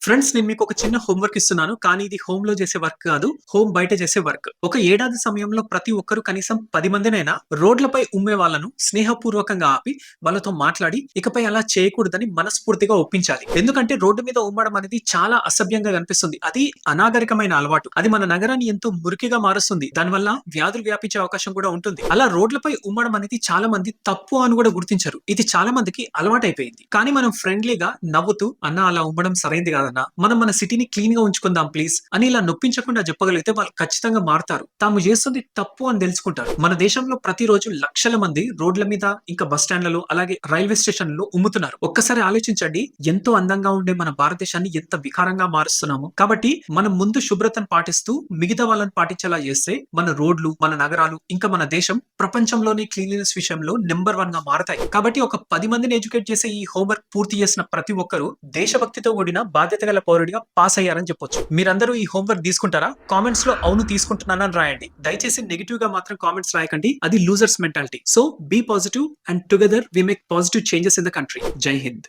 Friends నేను మీకు ఒక చిన్న హోంవర్క్ ఇస్తున్నాను. కానీ ఇది హోమ్‌లో చేసే వర్క్ కాదు. హోమ్ బయట చేసే వర్క్. ఒక ఏడాది సమయంలో ప్రతి ఒక్కరు కనీసం 10 మందినైనా రోడ్లపై ఉమ్మే వాళ్ళను స్నేహపూర్వకంగా ఆపి వాళ్ళతో మాట్లాడి ఇకపై అలా చేయకూడదని మనస్ఫూర్తిగా ఒప్పించాలి. ఎందుకంటే రోడ్డు మీద ఉమ్మడం అనేది చాలా అసభ్యంగా కనిపిస్తుంది. అది అనాగరికమైన అలవాటు. అది మన నగరాన్ని ఎంతో మురికిగా మారుస్తుంది. దానివల్ల వ్యాధులు వ్యాపించే అవకాశం కూడా ఉంటుంది. అలా రోడ్లపై ఉమ్మడం అనేది చాలా మంది తప్పు అని కూడా గుర్తించరు. ఇది చాలా మందికి అలవాటైపోయింది. కానీ మనం ఫ్రెండ్లీగా నవ్వుతూ అన్న అలా ఉమ్మడం సరైంది కాదన్నా. మనం మన సిటీని క్లీన్ గా ఉంచుకుందాం ప్లీజ్ అని ఇలా నొప్పించకుండా చెప్పగలిగితే వాళ్ళు ఖచ్చితంగా మారుతారు. తాము చేస్తుంది తప్పు అని తెలుసుకుంటారు. మన దేశంలో ప్రతిరోజు లక్షల మంది రోడ్ల మీద ఇంకా బస్ స్టాండ్లలో అలాగే రైల్వే స్టేషన్లలో ఉమ్ముతున్నారు. ఒక్కసారి ఆలోచించండి, ఎంతో అందంగా ఉండే మన భారతదేశాన్ని ఎంత వికారంగా మారుస్తున్నాము. కాబట్టి మనం ముందు శుభ్రతను పాటిస్తూ మిగతా వాళ్ళని పాటించేలా చేస్తే మన రోడ్లు, మన నగరాలు ఇంకా మన దేశం ప్రపంచంలోని క్లీన్లీనెస్ విషయంలో నెంబర్ 1 గా మారతాయి. కాబట్టి ఒక 10 మందిని ఎడ్యుకేట్ చేసే ఈ హోంవర్క్ పూర్తి చేసిన ప్రతి ఒక్కరూ దేశభక్తితో కూడిన బాధ్యత గల పౌరుడిగా పాస్ అయ్యారని చెప్పొచ్చు. మీరందరూ ఈ హోంవర్క్ తీసుకుంటారా? కామెంట్స్ లో అవును తీసుకుంటున్నానని రాయండి. దయచేసి నెగిటివ్ గా మాత్రం కామెంట్స్ రాయకండి. అది losers mentality. So be positive and together we make positive changes in the country. జై హింద్.